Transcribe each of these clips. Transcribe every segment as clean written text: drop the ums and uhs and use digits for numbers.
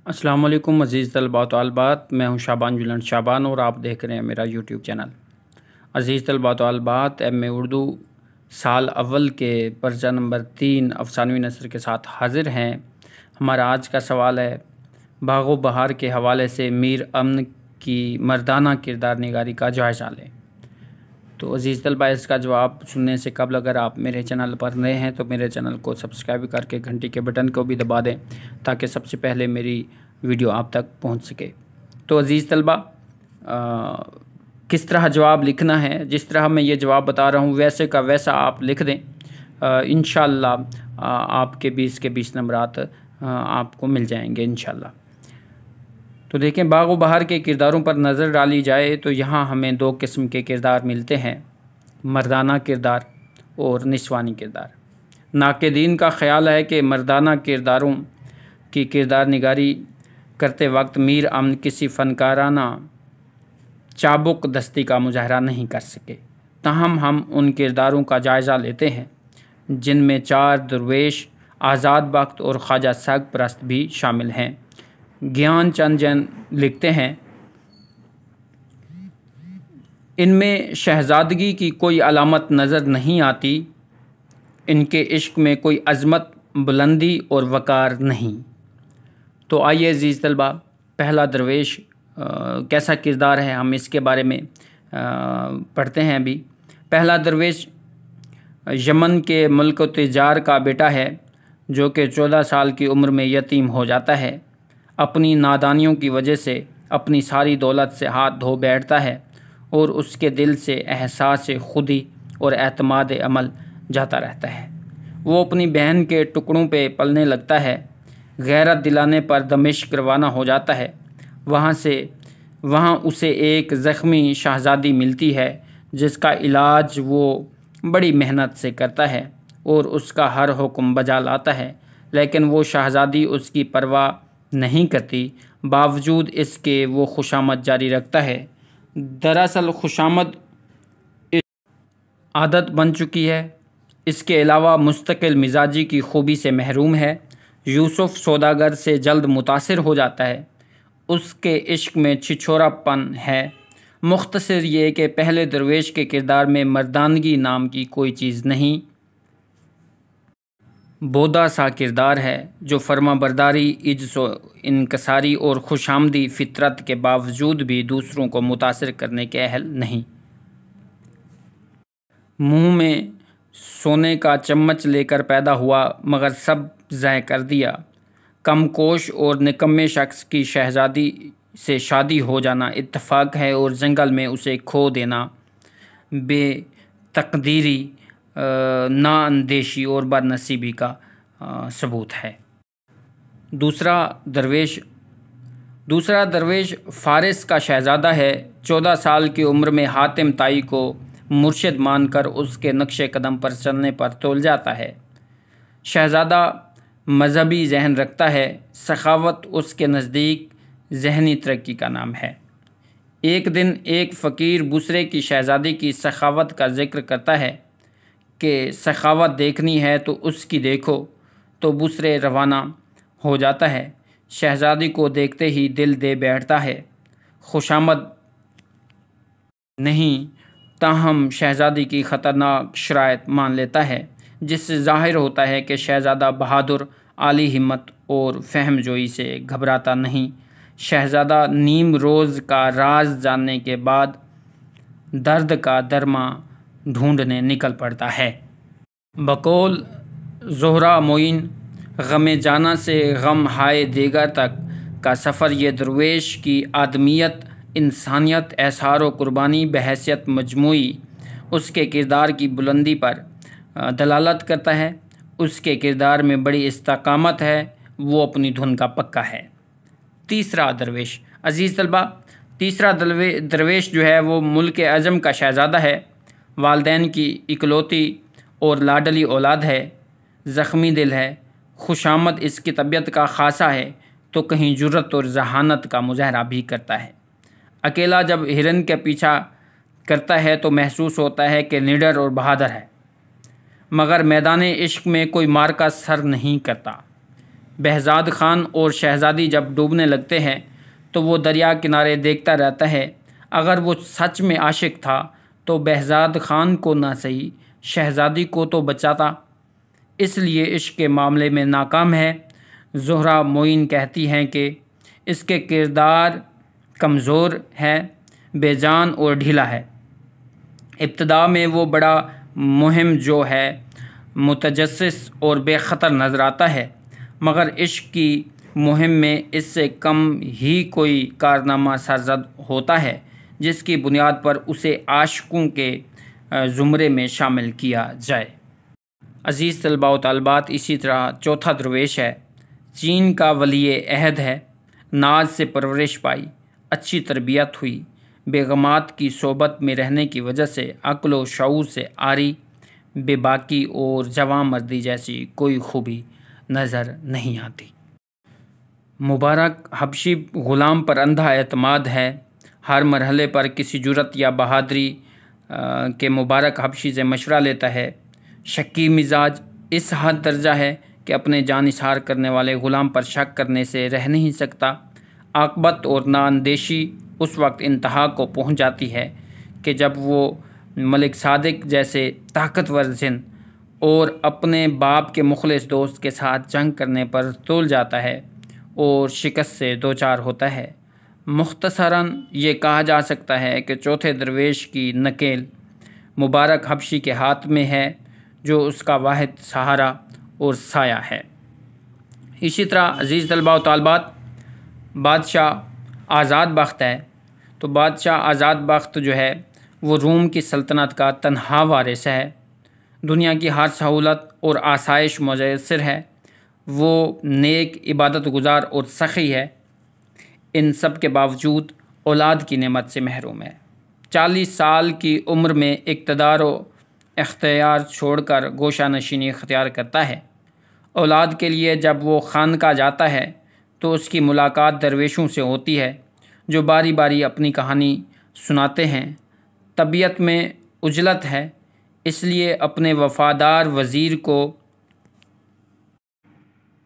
السلام علیکم عزیز طلباء و طالبات، میں ہوں شعبان جولنٹ شعبان اور آپ دیکھ رہے ہیں میرا یوٹیوب چینل۔ عزیز طلباء و طالبات، ایم اے اردو سال اول کے پرچہ نمبر 3 افسانوی نثر کے ساتھ حاضر ہیں۔ ہمارا آج کا سوال ہے، باغ و بہار کے حوالے سے میر امن کی مردانہ کردار نگاری کا جائزہ لیں۔ تو عزیز طلباء، اس کا جواب سننے سے قبل اگر آپ میرے چینل پر نئے ہیں تو میرے چینل کو سبسکرائب کر کے گھنٹی کے بٹن کو بھی دبا دیں تاکہ سب سے پہلے میری ویڈیو آپ تک پہنچ سکے۔ تو عزیز طلباء، کس طرح جواب لکھنا ہے، جس طرح میں یہ جواب بتا رہا ہوں ویسے کا ویسا آپ لکھ دیں، انشاءاللہ آپ کے 20 کے 20 نمبرات آپ کو مل جائیں گے انشاءاللہ۔ تو دیکھیں، باغ و بہار کے کرداروں پر نظر ڈالی جائے تو یہاں ہمیں 2 قسم کے کردار ملتے ہیں، مردانہ کردار اور نسوانی کردار۔ ناقدین کا خیال ہے کہ مردانہ کرداروں کی کردار نگاری کرتے وقت میر امن کسی فنکارانہ چابک دستی کا مظاہرہ نہیں کر سکے، تاہم ہم ان کرداروں کا جائزہ لیتے ہیں جن میں 4 درویش، آزاد بخت اور خواجہ سگ پرست بھی شامل ہیں۔ گیان چند جین لکھتے ہیں، ان میں شہزادگی کی کوئی علامت نظر نہیں آتی، ان کے عشق میں کوئی عظمت، بلندی اور وقار نہیں۔ تو آئیے عزیز طلباء، پہلا درویش کیسا کردار ہے ہم اس کے بارے میں پڑھتے ہیں ابھی۔ پہلا درویش یمن کے ملک و تجار کا بیٹا ہے جو کہ 14 سال کی عمر میں یتیم ہو جاتا ہے۔ اپنی نادانیوں کی وجہ سے اپنی ساری دولت سے ہاتھ دھو بیٹھتا ہے اور اس کے دل سے احساس خودی اور اعتماد عمل جاتا رہتا ہے۔ وہ اپنی بہن کے ٹکڑوں پہ پلنے لگتا ہے۔ غیرت دلانے پر دمشق روانہ ہو جاتا ہے۔ وہاں اسے ایک زخمی شہزادی ملتی ہے جس کا علاج وہ بڑی محنت سے کرتا ہے اور اس کا ہر حکم بجا لاتا ہے، لیکن وہ شہزادی اس کی پرواہ نہیں کرتی، باوجود اس کے وہ خوشامد جاری رکھتا ہے۔ دراصل خوشامد عادت بن چکی ہے، اس کے علاوہ مستقل مزاجی کی خوبی سے محروم ہے۔ یوسف سوداگر سے جلد متاثر ہو جاتا ہے، اس کے عشق میں چھچھورا پن ہے۔ مختصر یہ کہ پہلے درویش کے کردار میں مردانگی نام کی کوئی چیز نہیں، بودا سا کردار ہے جو فرما برداری، عجز و انکساری اور خوش آمدی فطرت کے باوجود بھی دوسروں کو متاثر کرنے کے اہل نہیں۔ منہ میں سونے کا چمچ لے کر پیدا ہوا مگر سب ضائع کر دیا۔ کم کوش اور نکمے شخص کی شہزادی سے شادی ہو جانا اتفاق ہے اور جنگل میں اسے کھو دینا بے تقدیری، نااندیشی اور بد نصیبی کا ثبوت ہے۔ دوسرا درویش فارس کا شہزادہ ہے۔ 14 سال کی عمر میں حاتم طائی کو مرشد مان کر اس کے نقش قدم پر چلنے پر تول جاتا ہے۔ شہزادہ مذہبی ذہن رکھتا ہے، سخاوت اس کے نزدیک ذہنی ترقی کا نام ہے۔ ایک دن ایک فقیر بسرے کی شہزادی کی سخاوت کا ذکر کرتا ہے کہ سخاوت دیکھنی ہے تو اس کی دیکھو، تو بسرے روانہ ہو جاتا ہے۔ شہزادی کو دیکھتے ہی دل دے بیٹھتا ہے، خوشامد نہیں، تاہم شہزادی کی خطرناک شرائط مان لیتا ہے، جس سے ظاہر ہوتا ہے کہ شہزادہ بہادر، عالی ہمت اور فہم جوئی سے گھبراتا نہیں۔ شہزادہ نیم روز کا راز جاننے کے بعد درد کا درماں ڈھونڈنے نکل پڑتا ہے۔ بقول زہرہ معین، غم جانا سے غم ہائے دیگر تک کا سفر یہ درویش کی آدمیت، انسانیت، احسار و قربانی بحیثیت مجموعی اس کے کردار کی بلندی پر دلالت کرتا ہے۔ اس کے کردار میں بڑی استقامت ہے، وہ اپنی دھن کا پکا ہے۔ تیسرا درویش، عزیز طلباء، تیسرا درویش جو ہے وہ ملک عجم کا شہزادہ ہے، والدین کی اکلوتی اور لاڈلی اولاد ہے، زخمی دل ہے، خوش آمد اس کی طبیعت کا خاصہ ہے تو کہیں جرت اور ذہانت کا مظاہرہ بھی کرتا ہے۔ اکیلا جب ہرن کے پیچھا کرتا ہے تو محسوس ہوتا ہے کہ نڈر اور بہادر ہے، مگر میدان عشق میں کوئی مار کا سر نہیں کرتا۔ بہزاد خان اور شہزادی جب ڈوبنے لگتے ہیں تو وہ دریا کنارے دیکھتا رہتا ہے۔ اگر وہ سچ میں عاشق تھا تو بہزاد خان کو نہ صحیح شہزادی کو تو بچاتا، اس لیے عشق کے معاملے میں ناکام ہے۔ زہرہ معین کہتی ہیں کہ اس کے کردار کمزور ہے، بے جان اور ڈھیلا ہے۔ ابتدا میں وہ بڑا مہم جو ہے، متجسس اور بے خطر نظر آتا ہے، مگر عشق کی مہم میں اس سے کم ہی کوئی کارنامہ سرزد ہوتا ہے جس کی بنیاد پر اسے عاشقوں کے زمرے میں شامل کیا جائے۔ عزیز طلباء و طالبات، اسی طرح چوتھا درویش ہے، چین کا ولی عہد ہے، ناز سے پرورش پائی، اچھی تربیت ہوئی، بیگمات کی صحبت میں رہنے کی وجہ سے عقل و شعور سے عاری، بے باکی اور جوان مردی جیسی کوئی خوبی نظر نہیں آتی۔ مبارک حبشی غلام پر اندھا اعتماد ہے، ہر مرحلے پر کسی جرأت یا بہادری کے مبارک حبشی سے مشورہ لیتا ہے۔ شکی مزاج اس حد درجہ ہے کہ اپنے جان نثار کرنے والے غلام پر شک کرنے سے رہ نہیں سکتا۔ عاقبت اور نااندیشی اس وقت انتہا کو پہنچ جاتی ہے کہ جب وہ ملک صادق جیسے طاقتور جن اور اپنے باپ کے مخلص دوست کے ساتھ جنگ کرنے پر تول جاتا ہے اور شکست سے دوچار ہوتا ہے۔ مختصراً یہ کہا جا سکتا ہے کہ چوتھے درویش کی نکیل مبارک حبشی کے ہاتھ میں ہے، جو اس کا واحد سہارا اور سایہ ہے۔ اسی طرح عزیز طلباء و طالبات، بادشاہ آزاد بخت ہے، تو بادشاہ آزاد بخت جو ہے وہ روم کی سلطنت کا تنہا وارث ہے، دنیا کی ہر سہولت اور آسائش میسر ہے، وہ نیک، عبادت گزار اور سخی ہے، ان سب کے باوجود اولاد کی نعمت سے محروم ہے۔ 40 سال کی عمر میں اقتدار و اختیار چھوڑ کر گوشہ نشینی اختیار کرتا ہے۔ اولاد کے لیے جب وہ خانقاہ جاتا ہے تو اس کی ملاقات درویشوں سے ہوتی ہے جو باری باری اپنی کہانی سناتے ہیں۔ طبیعت میں عجلت ہے، اس لیے اپنے وفادار وزیر کو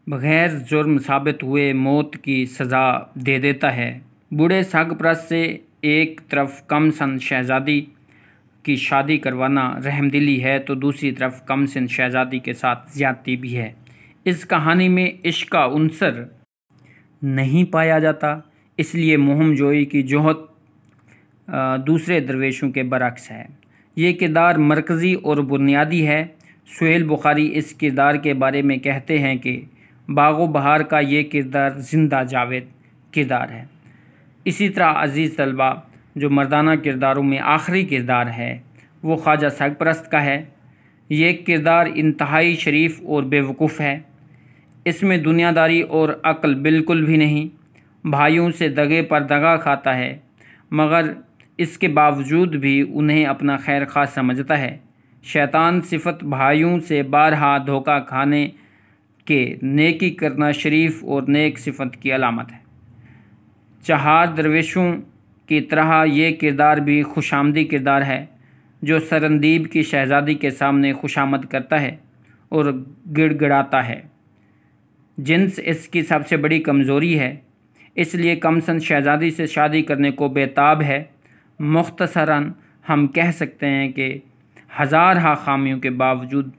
بغیر جرم ثابت ہوئے موت کی سزا دے دیتا ہے۔ بوڑھے سگ پرست سے ایک طرف کم سن شہزادی کی شادی کروانا رحم دلی ہے تو دوسری طرف کم سن شہزادی کے ساتھ زیادتی بھی ہے۔ اس کہانی میں عشق کا عنصر نہیں پایا جاتا، اس لیے مہم جوئی کی جہد دوسرے درویشوں کے برعکس ہے۔ یہ کردار مرکزی اور بنیادی ہے۔ سہیل بخاری اس کردار کے بارے میں کہتے ہیں کہ باغ و بہار کا یہ کردار زندہ جاوید کردار ہے۔ اسی طرح عزیز طلباء، جو مردانہ کرداروں میں آخری کردار ہے وہ خواجہ سگ پرست کا ہے۔ یہ کردار انتہائی شریف اور بے وقوف ہے، اس میں دنیا داری اور عقل بالکل بھی نہیں، بھائیوں سے دغے پر دغا کھاتا ہے، مگر اس کے باوجود بھی انہیں اپنا خیر خواہ سمجھتا ہے۔ شیطان صفت بھائیوں سے بارہا دھوکہ کھانے کے نیکی کرنا شریف اور نیک صفت کی علامت ہے۔ چہار درویشوں کی طرح یہ کردار بھی خوش آمدی کردار ہے، جو سرندیب کی شہزادی کے سامنے خوش آمد کرتا ہے اور گڑ گڑاتا ہے۔ جنس اس کی سب سے بڑی کمزوری ہے، اس لیے کم سن شہزادی سے شادی کرنے کو بےتاب ہے۔ مختصراً ہم کہہ سکتے ہیں کہ ہزارہ خامیوں کے باوجود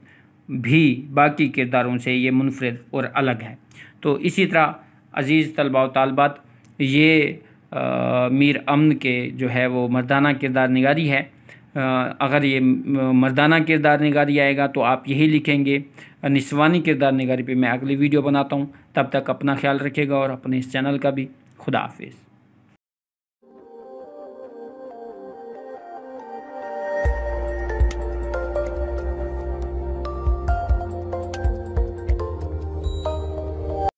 بھی باقی کرداروں سے یہ منفرد اور الگ ہے۔ تو اسی طرح عزیز طلباء و طالبات، یہ میر امن کے جو ہے وہ مردانہ کردار نگاری ہے۔ اگر یہ مردانہ کردار نگاری آئے گا تو آپ یہی لکھیں گے۔ نسوانی کردار نگاری پہ میں اگلی ویڈیو بناتا ہوں، تب تک اپنا خیال رکھیے گا اور اپنے اس چینل کا بھی۔ خدا حافظ۔